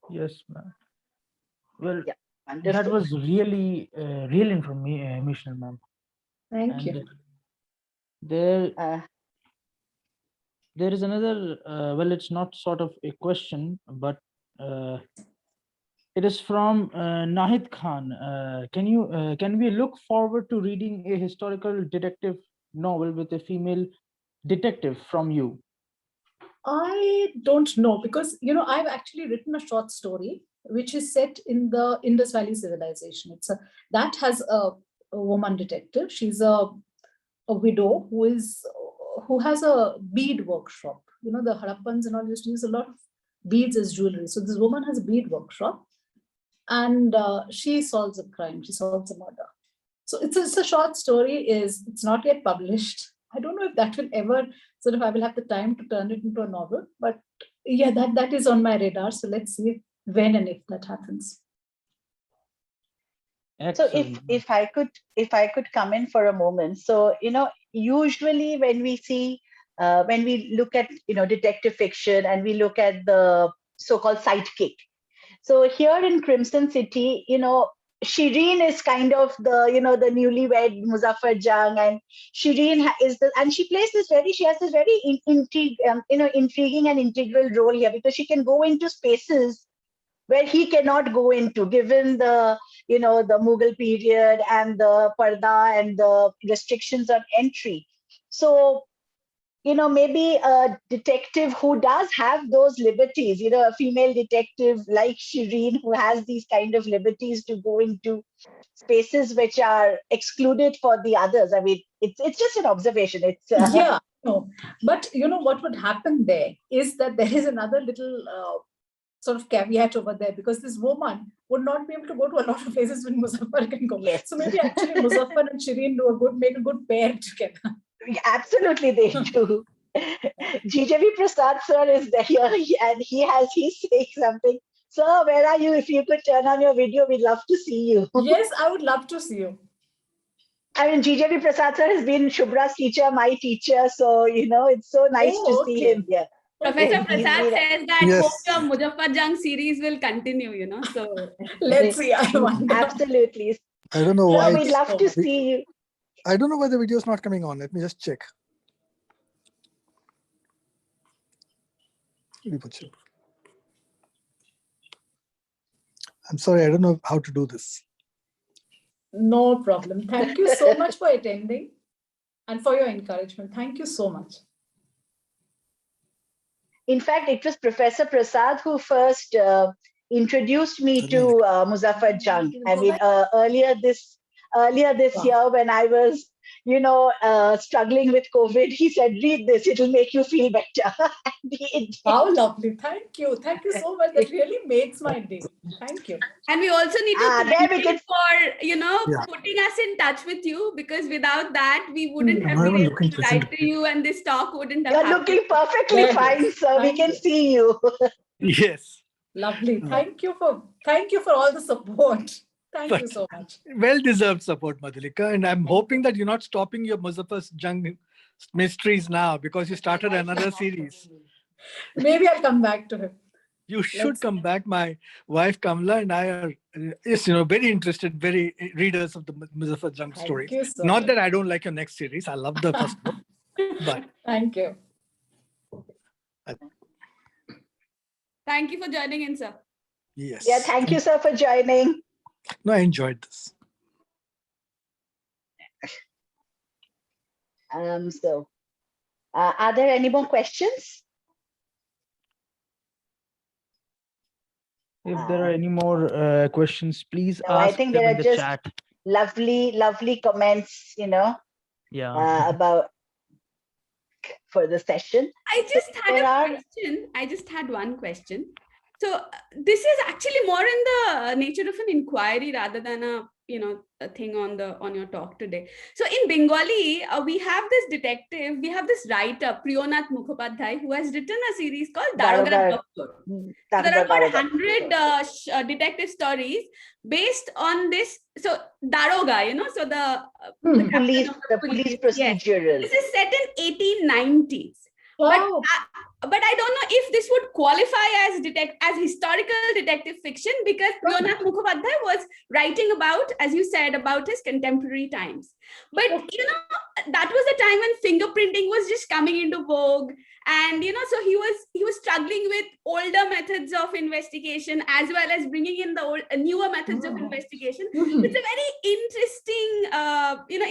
Speaker 5: Yes, ma'am. Well,
Speaker 4: Yeah,
Speaker 5: that was really real information, ma'am.
Speaker 2: Thank you.
Speaker 5: There is another, well, it's not sort of a question, but it is from Nahid Khan. Can we look forward to reading a historical detective novel with a female detective from you?
Speaker 2: I don't know, because I've actually written a short story which is set in the Indus Valley civilization. That has a woman detective. She's a widow who has a bead workshop. The Harappans and all used to use a lot of beads as jewelry. So this woman has a bead workshop, and she solves a crime. She solves a murder. So it's a short story. It's not yet published. I don't know if that will ever sort of, I will have the time to turn it into a novel, but yeah, that is on my radar. So let's see when and if that happens.
Speaker 5: Excellent.
Speaker 4: So if I could come in for a moment. So, usually when we see, when we look at, detective fiction, and we look at the so-called sidekick. So here in Crimson City, Shireen is kind of the, the newlywed Muzaffar Jung, and Shireen she has this very intriguing and integral role here, because she can go into spaces where he cannot go into, given the, the Mughal period and the parda and the restrictions on entry. So, maybe a detective who does have those liberties, a female detective like Shireen, who has these kind of liberties to go into spaces which are excluded for the others. I mean, it's just an observation. It's
Speaker 2: yeah, no, but what would happen there is that there is another little sort of caveat over there, because this woman would not be able to go to a lot of places when Muzaffar can go.
Speaker 4: Yes.
Speaker 2: So maybe actually Muzaffar and Shireen make a good pair together.
Speaker 4: Absolutely, they do. GJV Prasad sir is there, and he's saying something. Sir, where are you? If you could turn on your video, we'd love to see you.
Speaker 2: Yes, I would love to see you.
Speaker 4: I mean, GJV Prasad sir has been Shubhra's teacher, my teacher, so it's so nice to see him here.
Speaker 3: Professor
Speaker 4: He's
Speaker 3: Prasad
Speaker 4: been-
Speaker 3: says that
Speaker 6: Yes.
Speaker 3: hope your Muzaffar Jung series will continue, so
Speaker 2: Let's see. I wonder.
Speaker 4: Absolutely.
Speaker 6: I don't know why.
Speaker 4: We'd love to see you.
Speaker 6: I don't know why the video is not coming on. Let me just check. I'm sorry, I don't know how to do this.
Speaker 2: No problem. Thank you so much for attending and for your encouragement. Thank you so much.
Speaker 4: In fact, it was Professor Prasad who first introduced me to Muzaffar Jung. I mean, earlier this year when I was, struggling with COVID, he said, read this, it'll make you feel better.
Speaker 2: How lovely. Thank you. Thank you so much. That really makes my day. Thank you.
Speaker 3: And we also need to thank you for,
Speaker 6: Yeah.
Speaker 3: putting us in touch with you, because without that, we wouldn't have been able to write to you, and this talk wouldn't have
Speaker 4: You're
Speaker 3: happened.
Speaker 4: looking perfectly fine, sir. We can see you.
Speaker 6: Yes.
Speaker 2: Lovely. Thank you for all the support. Thank you so much.
Speaker 6: Well-deserved support, Madhulika. And I'm hoping that you're not stopping your Muzaffar Jung mysteries now, because you started another series.
Speaker 2: Maybe I'll come back to him.
Speaker 6: You should come back. My wife Kamla and I are, very interested, very readers of the Muzaffar Jung stories.
Speaker 2: You so
Speaker 6: Not
Speaker 2: much.
Speaker 6: that I don't like your next series. I love the first book. But
Speaker 2: Thank you.
Speaker 3: Thank you for joining in, sir.
Speaker 6: yes.
Speaker 4: Yeah, thank you, sir, for joining.
Speaker 6: No, I enjoyed this.
Speaker 4: Are there any more questions?
Speaker 5: If there are any more questions, please
Speaker 4: No, I
Speaker 5: ask
Speaker 4: think
Speaker 5: them
Speaker 4: there
Speaker 5: in
Speaker 4: are
Speaker 5: the
Speaker 4: just
Speaker 5: chat.
Speaker 4: lovely comments,
Speaker 5: Yeah.
Speaker 4: about for the session.
Speaker 3: I just had one question. So this is actually more in the nature of an inquiry rather than a thing on your talk today. So in Bengali, we have this writer, Priyonath Mukhopadhyay, who has written a series called Daroga Doctor. So there are about 100 detective stories based on this. So Daroga, so the
Speaker 4: police procedural.
Speaker 3: Yes. This is set in 1890s.
Speaker 2: Wow.
Speaker 3: But I don't know if this would qualify as historical detective fiction, because Priyonath Mukhopadhyay was writing about, as you said, about his contemporary times. But that was a time when fingerprinting was just coming into vogue, and so he was struggling with older methods of investigation as well as bringing in the newer methods of investigation. It's a very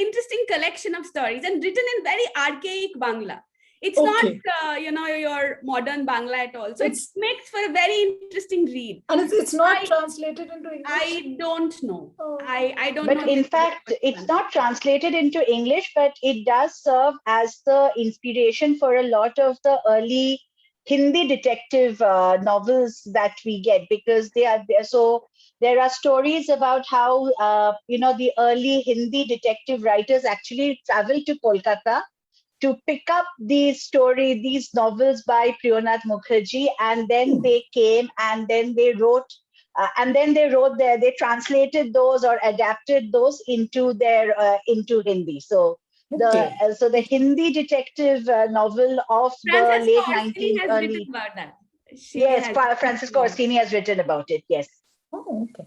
Speaker 3: interesting collection of stories, and written in very archaic Bangla. It's not, your modern Bangla at all. So it makes for a very interesting read.
Speaker 2: And it's not translated into English?
Speaker 3: I don't know.
Speaker 2: Oh.
Speaker 3: I don't know.
Speaker 4: But in fact, it's not translated into English, but it does serve as the inspiration for a lot of the early Hindi detective novels that we get, because they are there. So there are stories about how, the early Hindi detective writers actually traveled to Kolkata to pick up these novels by Priyonath Mukherjee, and then they came and then they wrote, they translated those or adapted those into into Hindi. So the Hindi detective novel of the late 90s, early.
Speaker 3: About that.
Speaker 4: Francisco Orsini has written about it. Yes.
Speaker 2: Oh, okay.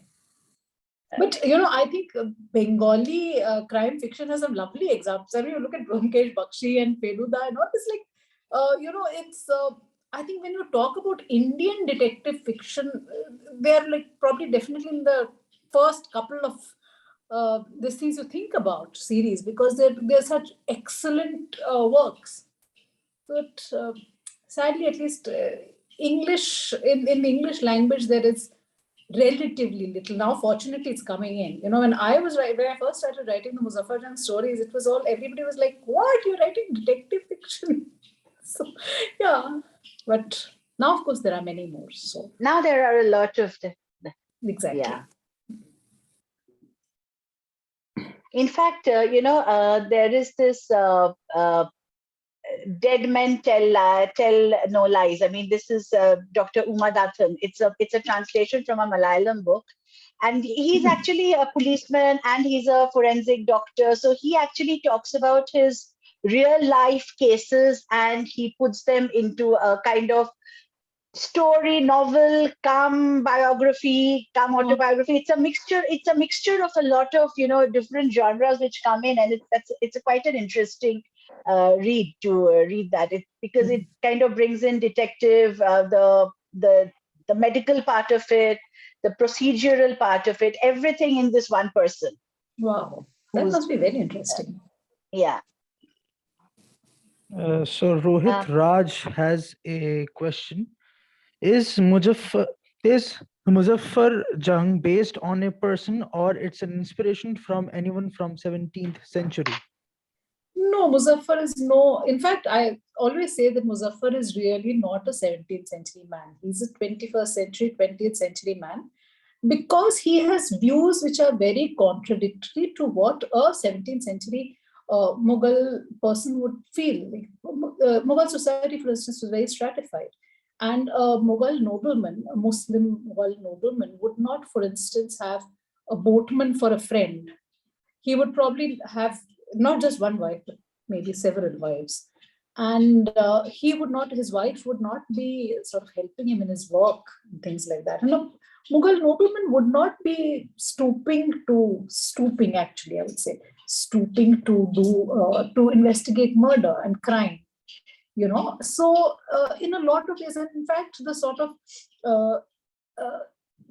Speaker 2: But I think Bengali crime fiction has some lovely examples. I mean, you look at Bromkesh Bakshi and Feluda and all. It's like, it's. I think when you talk about Indian detective fiction, they are like probably definitely in the first couple of these things you think about series, because they're such excellent works. But sadly, at least English in the English language, there is relatively little. Now, fortunately, it's coming in. When I first started writing the Muzaffar Jung stories, it was everybody was like, "What? You're writing detective fiction?" So, yeah. But now, of course, there are many more. So
Speaker 4: now there are a lot of them.
Speaker 2: Exactly.
Speaker 4: Yeah. In fact, there is this dead men tell no lies. I mean, this is Dr. Uma Dathan. It's a translation from a Malayalam book, and he's actually a policeman and he's a forensic doctor. So he actually talks about his real life cases and he puts them into a kind of story, novel, come biography, come autobiography. It's a mixture of a lot of different genres which come in, and it's quite an interesting read to read that, because it kind of brings in detective, the medical part of it, the procedural part of it, everything in this one person.
Speaker 2: Wow, that must be very interesting.
Speaker 4: Yeah.
Speaker 5: So Rohit Raj has a question. Is Muzaffar Jung based on a person, or it's an inspiration from anyone from 17th century?
Speaker 2: No, Muzaffar is no. In fact, I always say that Muzaffar is really not a 17th century man. He's a 21st century, 20th century man, because he has views which are very contradictory to what a 17th century Mughal person would feel. Mughal society, for instance, was very stratified. And a Mughal nobleman, a Muslim Mughal nobleman, would not, for instance, have a boatman for a friend. He would probably have not just one wife, but maybe several wives. And he would not, his wife would not be sort of helping him in his work and things like that. And a Mughal nobleman would not be stooping, actually, I would say, stooping to investigate murder and crime. So in a lot of ways, and in fact, the sort of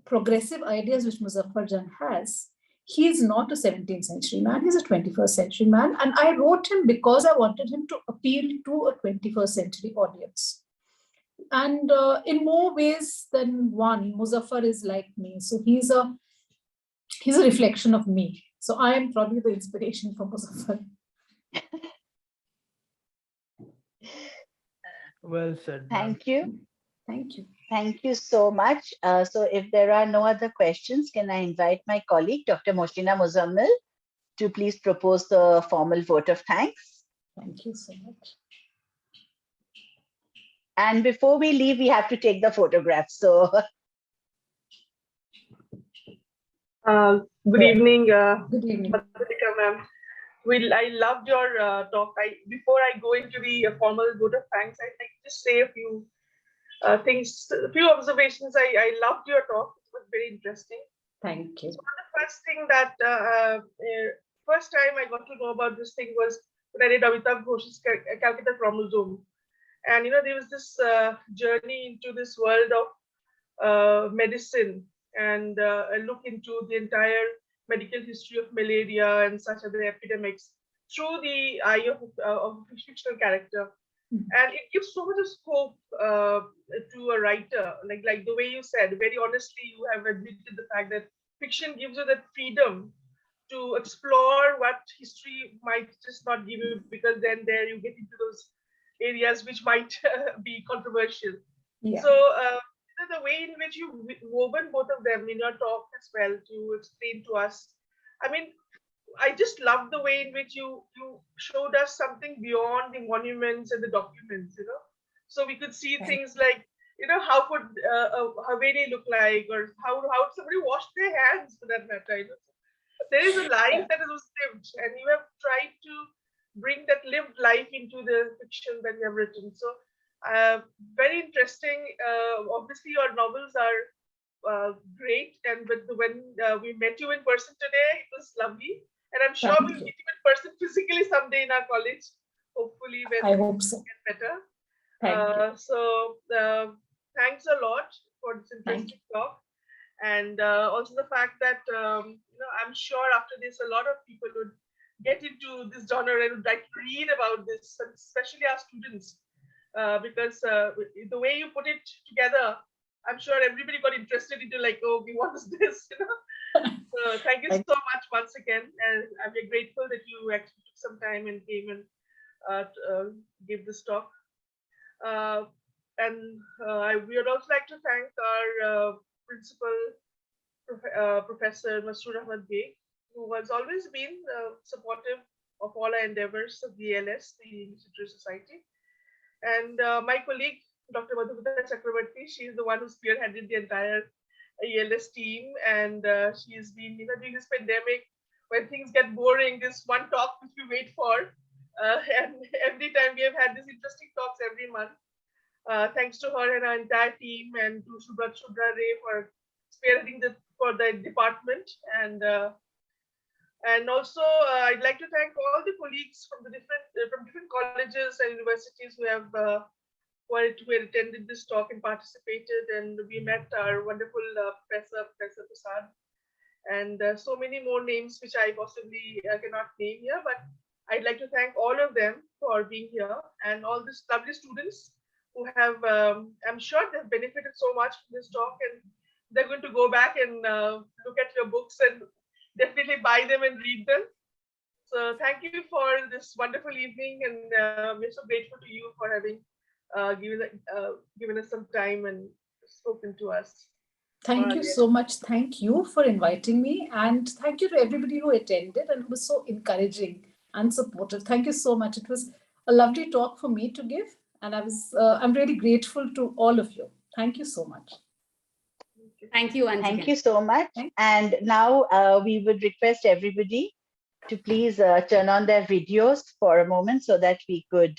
Speaker 2: progressive ideas which Muzaffar Jung has, he's not a 17th century man, he's a 21st century man. And I wrote him because I wanted him to appeal to a 21st century audience. And in more ways than one, Muzaffar is like me. So he's a reflection of me. So I am probably the inspiration for Muzaffar.
Speaker 5: Well said.
Speaker 4: Thank you.
Speaker 2: Thank you.
Speaker 4: Thank you so much. So if there are no other questions, can I invite my colleague, Dr. Moshina Muzammil, to please propose the formal vote of thanks.
Speaker 2: Thank you so much.
Speaker 4: And before we leave, we have to take the photograph. So
Speaker 7: good evening,
Speaker 2: Good evening.
Speaker 7: Madhulika ma'am. I loved your talk. Before I go into the formal vote of thanks, I'd like to just say a few things, a few observations. I loved your talk. It was very interesting.
Speaker 2: Thank you.
Speaker 7: So the first thing that first time I got to know about this thing was when I read Amitabh Ghosh's Calcutta Chromosome. And there was this journey into this world of medicine and a look into the entire medical history of malaria and such other epidemics through the eye of a fictional character. And it gives so much of scope to a writer, like the way you said, very honestly, you have admitted the fact that fiction gives you that freedom to explore what history might just not give you, because then there you get into those areas which might be controversial.
Speaker 2: Yeah.
Speaker 7: So the way in which you woven both of them in your talk as well to explain to us, I mean, I just love the way in which you showed us something beyond the monuments and the documents, so we could see things like, how could a Haveli look like, or how somebody washed their hands, for that matter. There is a life that was lived, and you have tried to bring that lived life into the fiction that you have written. So very interesting. Obviously, your novels are great, and when we met you in person today, it was lovely. And I'm sure we'll meet you in person physically someday in our college, hopefully when
Speaker 2: I hope so.
Speaker 7: get better.
Speaker 2: Thank you.
Speaker 7: So thanks a lot for this interesting talk. And also the fact that, I'm sure after this, a lot of people would get into this genre and would like to read about this, especially our students, because the way you put it together, I'm sure everybody got interested into oh, what is this, So thank you so much once again, and I'm very grateful that you actually took some time and came and gave this talk. We would also like to thank our principal, Professor Masroor Ahmad Beg, who has always been supportive of all our endeavors of the ELS, the English Literature Society. And my colleague, Dr. Madhulika Chakraborty, she is the one who spearheaded the entire ELS team, and she's been, during this pandemic, when things get boring, this one talk which we wait for, and every time we have had these interesting talks every month. Thanks to her and our entire team, and to Shubhra Ray for spearheading for the department, and also I'd like to thank all the colleagues from different colleges and universities who have who attended this talk and participated, and we met our wonderful Professor Prasad, and so many more names which I possibly cannot name here, but I'd like to thank all of them for being here, and all these lovely students who have, I'm sure they've benefited so much from this talk, and they're going to go back and look at your books and definitely buy them and read them. So thank you for this wonderful evening, and we're so grateful to you for having given us some time and spoken to us.
Speaker 2: Thank you so much. Thank you for inviting me, and thank you to everybody who attended and who was so encouraging and supportive. Thank you so much. It was a lovely talk for me to give, and I'm really grateful to all of you. Thank you so much.
Speaker 3: Thank you once again.
Speaker 4: Thank you so much. And now we would request everybody to please turn on their videos for a moment so that we could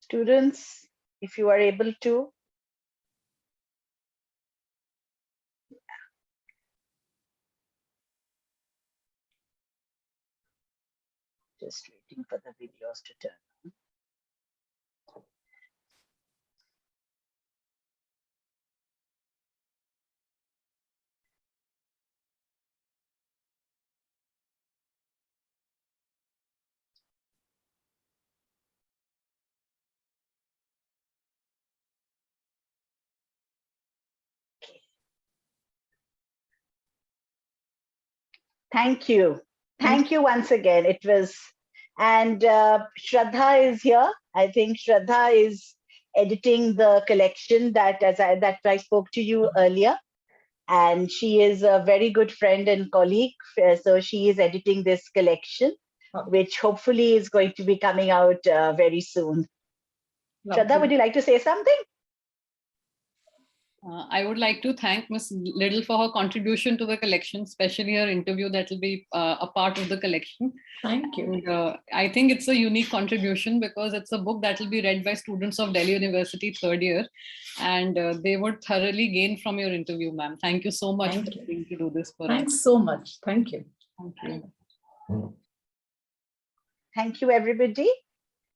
Speaker 4: students, if you are able to. Just waiting for the videos to turn on. Thank you. Thank you once again. It was, and Shraddha is here. I think Shraddha is editing the collection that I spoke to you earlier. And she is a very good friend and colleague. So she is editing this collection, which hopefully is going to be coming out very soon. Lovely. Shraddha, would you like to say something?
Speaker 8: I would like to thank Ms. Liddle for her contribution to the collection, especially her interview that will be a part of the collection.
Speaker 2: Thank you.
Speaker 8: And, I think it's a unique contribution because it's a book that will be read by students of Delhi University third year, and they would thoroughly gain from your interview, ma'am. Thank you so much for being to do this for us.
Speaker 2: Thanks so much. Thank you.
Speaker 8: Thank you.
Speaker 4: Thank you, everybody.